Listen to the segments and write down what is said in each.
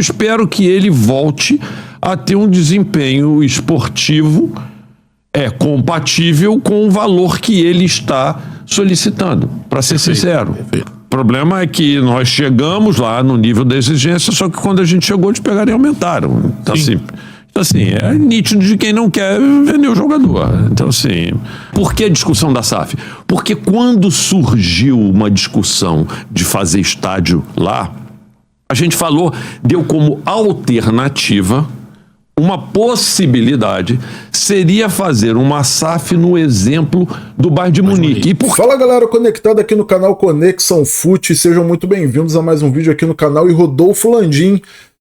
Espero que ele volte a ter um desempenho esportivo compatível com o valor que ele está solicitando, para ser sincero. Perfeito. O problema é que nós chegamos lá no nível da exigência, só que quando a gente chegou, eles pegaram e aumentaram. Então, assim, é nítido de quem não quer vender o jogador. Então, assim, por que a discussão da SAF? Porque quando surgiu uma discussão de fazer estádio lá, a gente deu como alternativa, uma possibilidade seria fazer uma SAF no exemplo do Bayern de Munique. Fala, galera conectada aqui no canal Conexão Fute, sejam muito bem-vindos a mais um vídeo aqui no canal. E Rodolfo Landim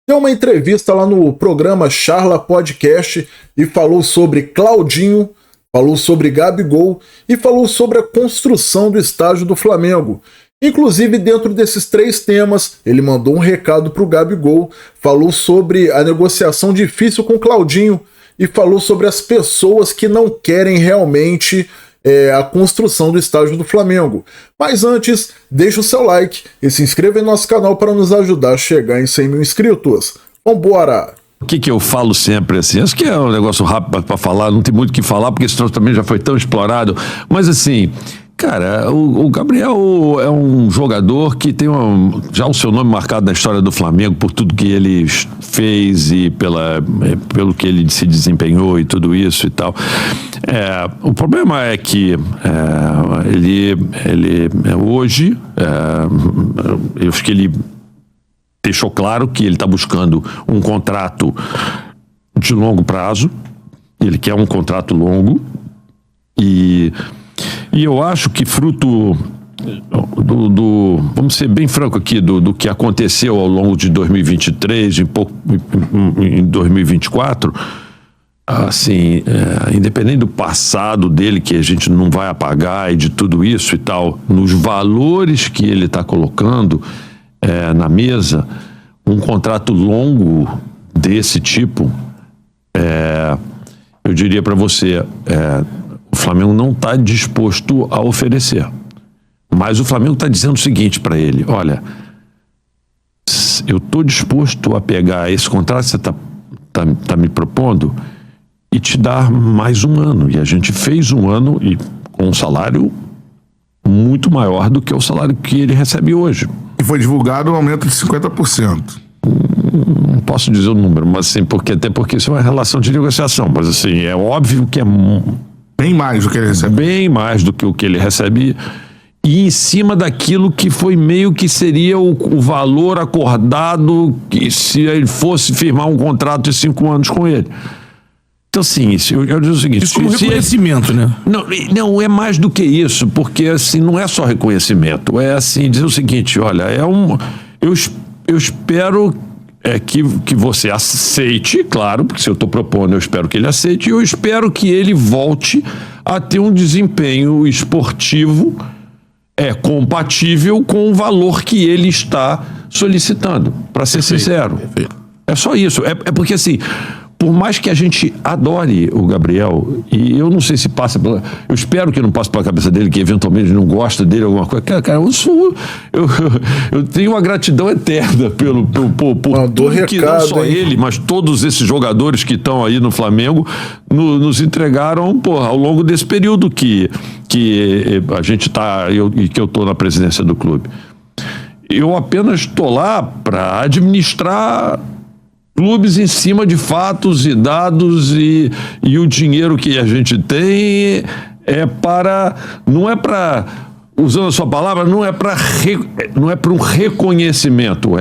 deu uma entrevista lá no programa Charla Podcast e falou sobre Claudinho, falou sobre Gabigol e falou sobre a construção do estádio do Flamengo. Inclusive, dentro desses três temas, ele mandou um recado para o Gabigol, falou sobre a negociação difícil com o Claudinho e falou sobre as pessoas que não querem realmente a construção do estádio do Flamengo. Mas antes, deixa o seu like e se inscreva em nosso canal para nos ajudar a chegar em 100 mil inscritos. Vambora! O que eu falo sempre assim? Acho que é um negócio rápido para falar, não tem muito o que falar, porque esse troço também já foi tão explorado. Mas assim, cara, o Gabriel é um jogador que tem já o seu nome marcado na história do Flamengo por tudo que ele fez e pelo que ele se desempenhou e tudo isso e tal. O problema é que ele hoje, eu acho que ele deixou claro que ele está buscando um contrato de longo prazo, ele quer um contrato longo e eu acho que fruto vamos ser bem franco aqui, do que aconteceu ao longo de 2023 em 2024, assim, independente do passado dele, que a gente não vai apagar, e de tudo isso e tal, nos valores que ele está colocando na mesa, um contrato longo desse tipo, eu diria para você, o Flamengo não está disposto a oferecer. Mas o Flamengo está dizendo o seguinte para ele: olha, eu estou disposto a pegar esse contrato que você tá me propondo e te dar mais um ano. E a gente fez um ano e com um salário muito maior do que o salário que ele recebe hoje. E foi divulgado um aumento de 50%. Não posso dizer o número, mas assim, até porque isso é uma relação de negociação. Mas assim, é óbvio que é bem mais do que ele recebe. Bem mais do que o que ele recebe. E em cima daquilo que foi meio que seria o valor acordado que se ele fosse firmar um contrato de 5 anos com ele. Então, assim, eu digo o seguinte... Isso como reconhecimento, né? Não, é mais do que isso, porque, assim, não é só reconhecimento. É, assim, dizer o seguinte, olha, eu espero que você aceite, claro, porque se eu estou propondo, eu espero que ele aceite, e eu espero que ele volte a ter um desempenho esportivo compatível com o valor que ele está solicitando, para ser sincero. É só isso. É porque, assim, por mais que a gente adore o Gabriel, e eu não sei se passa pela... Eu espero que não passe pela cabeça dele, que eventualmente não gosta dele, alguma coisa. Cara, eu tenho uma gratidão eterna por tudo que não só ele, mas todos esses jogadores que estão aí no Flamengo nos entregaram, ao longo desse período que a gente está, e que eu estou na presidência do clube. Eu apenas estou lá para administrar clubes em cima de fatos e dados, e o dinheiro que a gente tem não é para, usando a sua palavra, não é para um reconhecimento,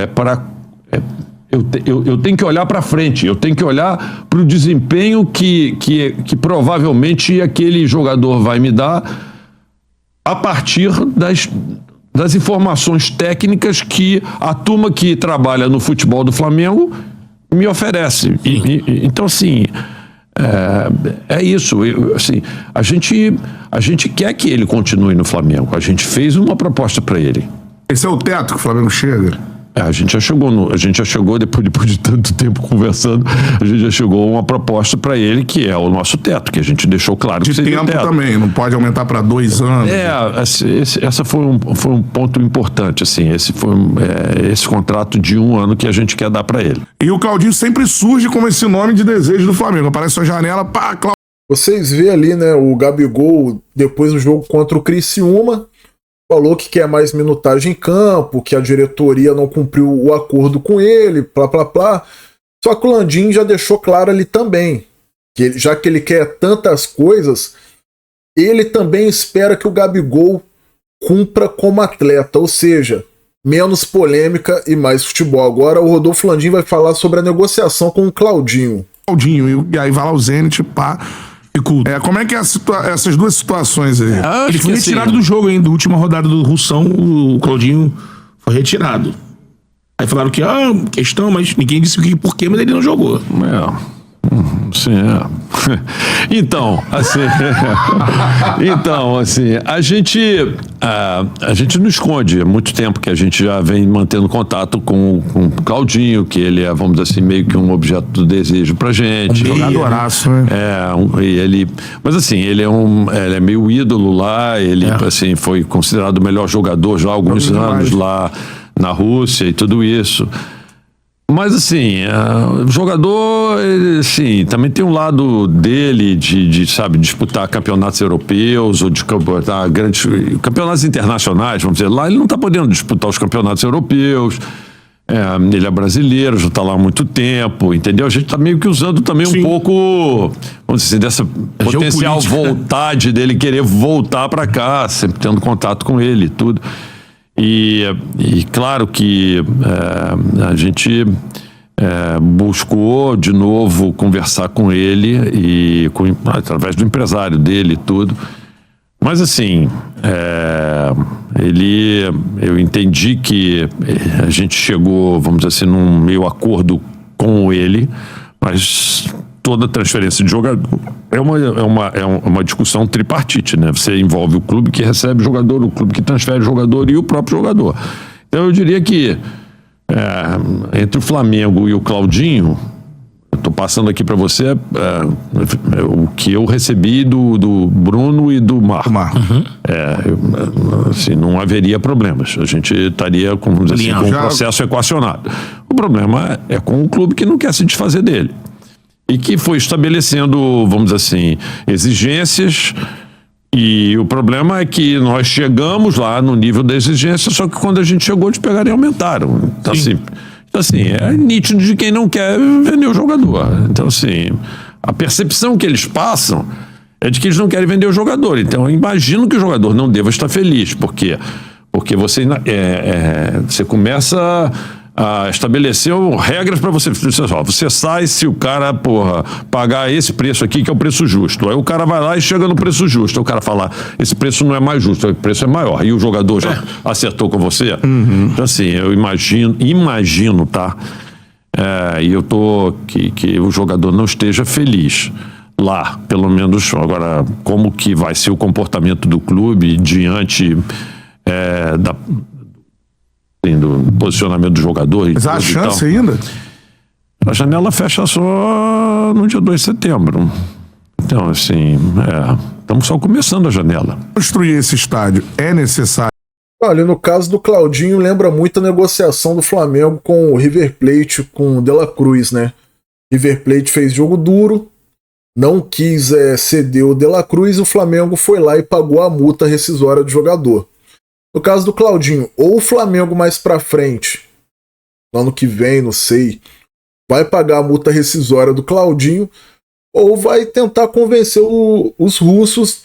eu tenho que olhar para frente, eu tenho que olhar para o desempenho que provavelmente aquele jogador vai me dar a partir das informações técnicas que a turma que trabalha no futebol do Flamengo me oferece. Então, assim, é isso. Assim, a gente quer que ele continue no Flamengo. A gente fez uma proposta para ele. Esse é o teto que o Flamengo chega? A gente já chegou depois de tanto tempo conversando, a gente já chegou a uma proposta para ele que é o nosso teto, que a gente deixou claro que De seria o tempo teto. também, não pode aumentar para 2 anos. Essa foi um ponto importante, assim, esse contrato de 1 ano que a gente quer dar para ele. E o Claudinho sempre surge como esse nome de desejo do Flamengo. Aparece a janela, pá, Claudinho. Vocês vê ali, né, o Gabigol, depois do jogo contra o Criciúma, falou que quer mais minutagem em campo, que a diretoria não cumpriu o acordo com ele, plá, plá, plá. Só que o Landim já deixou claro ali também, que já que ele quer tantas coisas, ele também espera que o Gabigol cumpra como atleta, ou seja, menos polêmica e mais futebol. Agora o Rodolfo Landim vai falar sobre a negociação com o Claudinho. E aí vai lá o Zenit, pá. Como é que é essas duas situações aí? Ele foi retirado do jogo ainda, da última rodada do Russão, o Claudinho foi retirado. Aí falaram que, questão, mas ninguém disse por quê, mas ele não jogou. Sim, Então, assim, a gente não esconde. Há muito tempo que a gente já vem mantendo contato com o Claudinho, que ele é, vamos dizer assim, meio que um objeto do desejo pra gente. Jogadoraço, né? Mas assim, ele é meio ídolo lá, ele assim, foi considerado o melhor jogador já há alguns anos lá na Rússia e tudo isso. Mas assim, o jogador, ele, assim, também tem um lado dele de sabe, disputar campeonatos europeus ou de disputar grandes campeonatos internacionais, vamos dizer. Lá ele não está podendo disputar os campeonatos europeus. Ele é brasileiro, já está lá há muito tempo, entendeu? A gente está meio que usando também um pouco, vamos dizer assim, dessa potencial vontade dele querer voltar para cá, sempre tendo contato com ele e tudo. E claro que a gente buscou de novo conversar com ele através do empresário dele e tudo. Mas assim, eu entendi que a gente chegou, vamos dizer assim, num meio acordo com ele, mas toda transferência de jogador é uma discussão tripartite, né? Você envolve o clube que recebe o jogador, o clube que transfere o jogador e o próprio jogador. Então eu diria que entre o Flamengo e o Claudinho, eu estou passando aqui para você o que eu recebi do Bruno e do Marco. Assim, não haveria problemas. A gente estaria com um processo equacionado. O problema é com o clube que não quer se desfazer dele. E que foi estabelecendo, vamos dizer assim, exigências, e o problema é que nós chegamos lá no nível da exigência, só que quando a gente chegou, eles pegaram e aumentaram. Então, assim, é nítido de quem não quer vender o jogador. Então, assim, a percepção que eles passam é de que eles não querem vender o jogador. Então, eu imagino que o jogador não deva estar feliz. Por quê? Porque você começa a estabelecer regras para você. Você sai se o cara, pagar esse preço aqui, que é o preço justo. Aí o cara vai lá e chega no preço justo. Aí o cara fala, esse preço não é mais justo, o preço é maior. E o jogador já acertou com você. Então, assim, eu imagino, tá? E eu que o jogador não esteja feliz lá, pelo menos. Agora, como que vai ser o comportamento do clube diante do posicionamento do jogador. Mas há chance ainda? A janela fecha só no dia 2 de setembro. Então, assim, estamos só começando a janela. Construir esse estádio é necessário? Olha, no caso do Claudinho, lembra muito a negociação do Flamengo com o River Plate, com o De La Cruz, né? River Plate fez jogo duro, não quis ceder o De La Cruz, e o Flamengo foi lá e pagou a multa rescisória do jogador. No caso do Claudinho, ou o Flamengo mais pra frente, no ano que vem, não sei, vai pagar a multa rescisória do Claudinho, ou vai tentar convencer os russos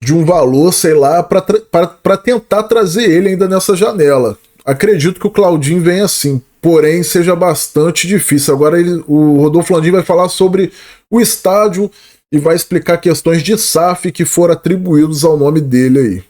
de um valor, sei lá, para tentar trazer ele ainda nessa janela. Acredito que o Claudinho venha assim, porém seja bastante difícil. Agora o Rodolfo Landim vai falar sobre o estádio e vai explicar questões de SAF que foram atribuídos ao nome dele aí.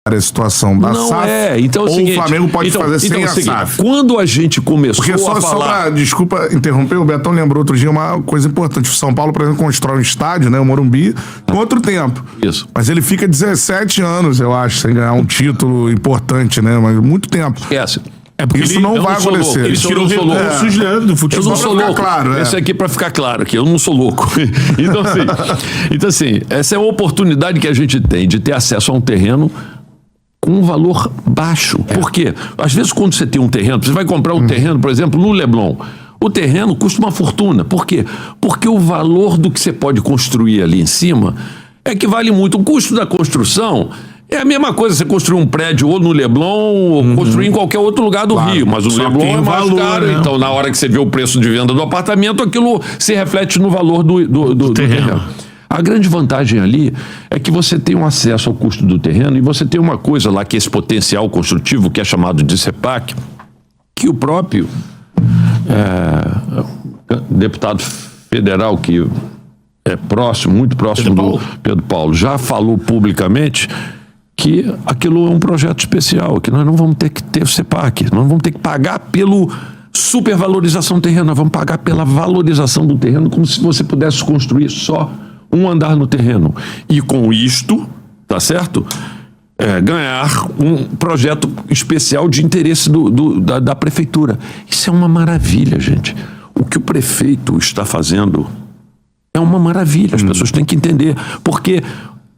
A situação da SAF, então, ou seguinte, o Flamengo pode fazer sem a SAF. Quando a gente começou a falar... Desculpa interromper, o Betão lembrou outro dia uma coisa importante. O São Paulo, por exemplo, constrói um estádio, né, o Morumbi, com outro tempo. Isso. Mas ele fica 17 anos, eu acho, sem ganhar um título importante, né, mas muito tempo. Esquece. É porque Isso ele- não eu vai não sou acontecer. louco. Ele Isso eu tirou não sou louco. recursos do Eu futebol. não Só sou pra ficar louco. claro, é. Esse aqui para ficar claro que eu não sou louco. Então assim, essa é uma oportunidade que a gente tem de ter acesso a um terreno com um valor baixo. Por quê? Às vezes quando você tem um terreno, você vai comprar um terreno, por exemplo, no Leblon. O terreno custa uma fortuna. Por quê? Porque o valor do que você pode construir ali em cima equivale muito. O custo da construção é a mesma coisa você construir um prédio ou no Leblon ou construir em qualquer outro lugar do Rio. Mas o Só Leblon tem é o mais valor, caro. né? Então, na hora que você vê o preço de venda do apartamento, aquilo se reflete no valor do terreno. A grande vantagem ali é que você tem um acesso ao custo do terreno e você tem uma coisa lá que é esse potencial construtivo, que é chamado de CEPAC, que o próprio deputado federal, que é próximo, muito próximo do Pedro Paulo, já falou publicamente que aquilo é um projeto especial, que nós não vamos ter que ter o CEPAC, nós não vamos ter que pagar pelo supervalorização do terreno, nós vamos pagar pela valorização do terreno, como se você pudesse construir só um andar no terreno. E com isto, tá certo? Ganhar um projeto especial de interesse da prefeitura. Isso é uma maravilha, gente. O que o prefeito está fazendo é uma maravilha. As pessoas têm que entender. Porque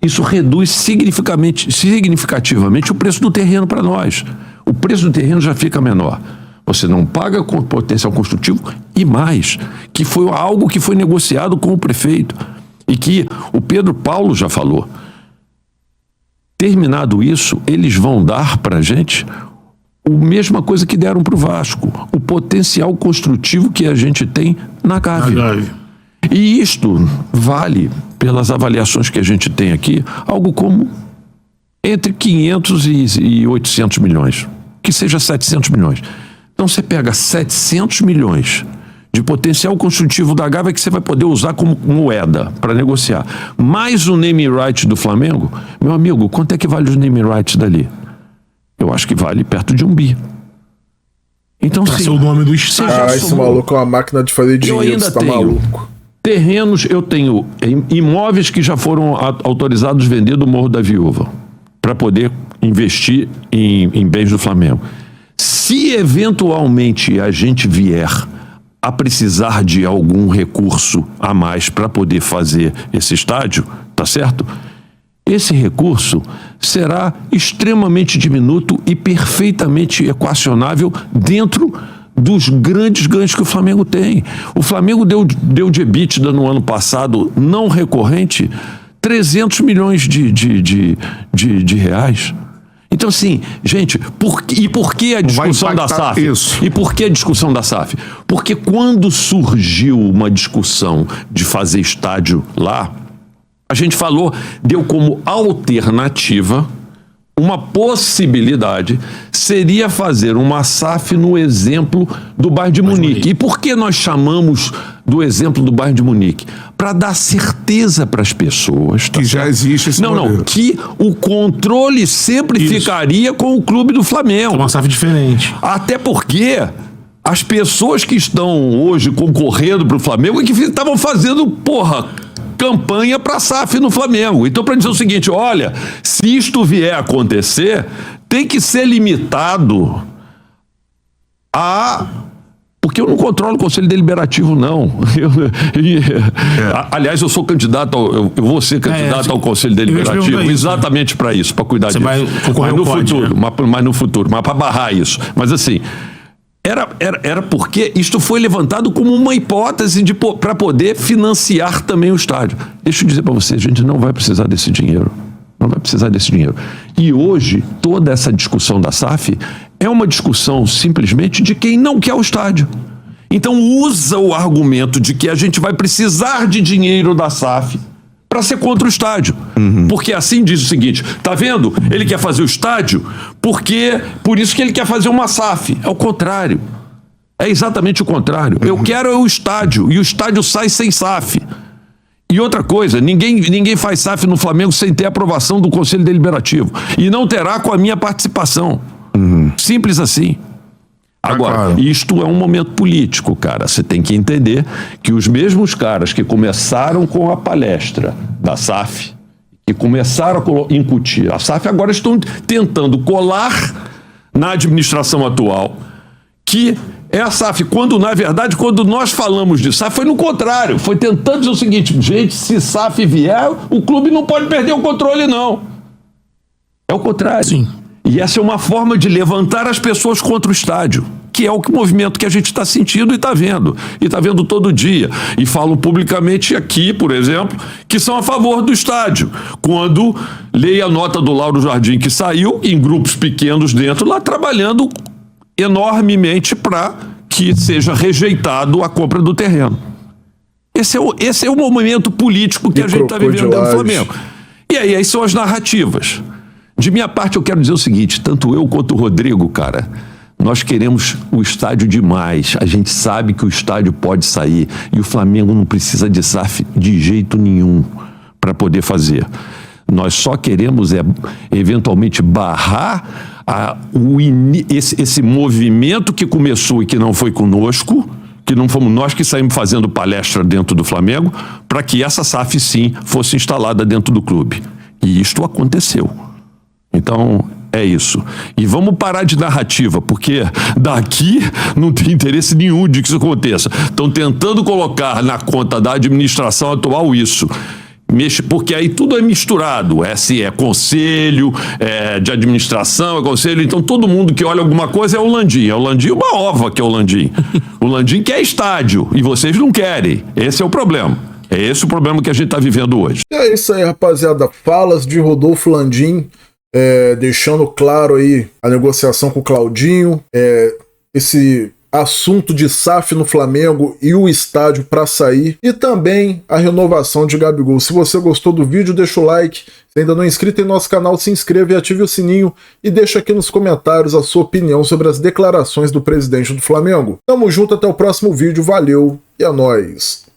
isso reduz significativamente o preço do terreno para nós. O preço do terreno já fica menor. Você não paga com potencial construtivo e mais, que foi algo que foi negociado com o prefeito e que o Pedro Paulo já falou. Terminado isso, eles vão dar para a gente a mesma coisa que deram para o Vasco, o potencial construtivo que a gente tem na Gávea. E isto vale, pelas avaliações que a gente tem aqui, algo como entre 500 e 800 milhões, que seja 700 milhões. Então você pega 700 milhões de potencial construtivo da Gávea que você vai poder usar como moeda para negociar. Mais o name right do Flamengo, meu amigo, quanto é que vale os name rights dali? Eu acho que vale perto de 1 bi. Então, Pra sim, ser o nome do você estado. já Esse somou. maluco é uma máquina de fazer dinheiro, ainda você tá tenho. maluco. Terrenos, eu tenho imóveis que já foram autorizados a vender do Morro da Viúva para poder investir em bens do Flamengo. Se eventualmente a gente vier a precisar de algum recurso a mais para poder fazer esse estádio, tá certo? Esse recurso será extremamente diminuto e perfeitamente equacionável dentro dos grandes ganhos que o Flamengo tem. O Flamengo deu de EBITDA no ano passado, não recorrente, 300 milhões de reais. Então, assim, gente, por que a discussão da impactar SAF? isso. E por que a discussão da SAF? Porque quando surgiu uma discussão de fazer estádio lá, a gente deu como alternativa, uma possibilidade, seria fazer uma SAF no exemplo do bairro de Munique. E por que nós chamamos do exemplo do bairro de Munique? Para dar certeza para as pessoas. Tá Que já certo? existe esse modelo. Que o controle sempre ficaria com o clube do Flamengo. É uma SAF diferente. Até porque as pessoas que estão hoje concorrendo para o Flamengo é que estavam fazendo, campanha para SAF no Flamengo. Então, para dizer o seguinte, olha, se isto vier a acontecer, tem que ser limitado a... Porque eu não controlo o Conselho Deliberativo, não. Aliás, eu sou candidato, eu vou ser candidato ao Conselho Deliberativo exatamente para isso, para cuidar disso. Vai concorrer mas no pode, futuro, né? mas no futuro, mas para barrar isso. Mas assim, era porque isto foi levantado como uma hipótese para poder financiar também o estádio. Deixa eu dizer para você, a gente não vai precisar desse dinheiro. Não vai precisar desse dinheiro. E hoje, toda essa discussão da SAF é uma discussão simplesmente de quem não quer o estádio. Então usa o argumento de que a gente vai precisar de dinheiro da SAF para ser contra o estádio. Porque assim diz o seguinte, tá vendo? Ele quer fazer o estádio por isso que ele quer fazer uma SAF. É o contrário. É exatamente o contrário. Eu quero o estádio, e o estádio sai sem SAF. E outra coisa, ninguém faz SAF no Flamengo sem ter aprovação do Conselho Deliberativo. E não terá com a minha participação. Simples assim. Agora, claro. Isto é um momento político, cara. Você tem que entender que os mesmos caras que começaram com a palestra da SAF, que começaram a incutir a SAF, agora estão tentando colar na administração atual, que é a SAF, quando na verdade, quando nós falamos de SAF, foi no contrário, foi tentando dizer o seguinte, gente, se SAF vier, o clube não pode perder o controle, não. É o contrário. Sim. E essa é uma forma de levantar as pessoas contra o estádio, que é o movimento que a gente está sentindo e está vendo. E está vendo todo dia. E falam publicamente aqui, por exemplo, que são a favor do estádio. Quando leia a nota do Lauro Jardim, que saiu em grupos pequenos dentro, lá trabalhando enormemente para que seja rejeitado a compra do terreno. Esse é o momento político que a gente está vivendo dentro do Flamengo. E aí são as narrativas. De minha parte, eu quero dizer o seguinte, tanto eu quanto o Rodrigo, cara, nós queremos o estádio demais. A gente sabe que o estádio pode sair e o Flamengo não precisa de SAF de jeito nenhum para poder fazer. Nós só queremos, eventualmente, barrar esse movimento que começou e que não foi conosco, que não fomos nós que saímos fazendo palestra dentro do Flamengo, para que essa SAF, sim, fosse instalada dentro do clube. E isto aconteceu. Então, é isso. E vamos parar de narrativa, porque daqui não tem interesse nenhum de que isso aconteça. Estão tentando colocar na conta da administração atual isso. Porque aí tudo é misturado. Se é conselho de administração, é conselho. Então todo mundo que olha alguma coisa é o Landim. É o Landim uma ova que é o Landim. O Landim quer estádio e vocês não querem. Esse é o problema. É esse o problema que a gente está vivendo hoje. É isso aí, rapaziada. Falas de Rodolfo Landim, deixando claro aí a negociação com o Claudinho, esse assunto de SAF no Flamengo e o estádio para sair, e também a renovação de Gabigol. Se você gostou do vídeo, deixa o like. Se ainda não é inscrito em nosso canal, se inscreva e ative o sininho e deixa aqui nos comentários a sua opinião sobre as declarações do presidente do Flamengo. Tamo junto, até o próximo vídeo, valeu e é nóis!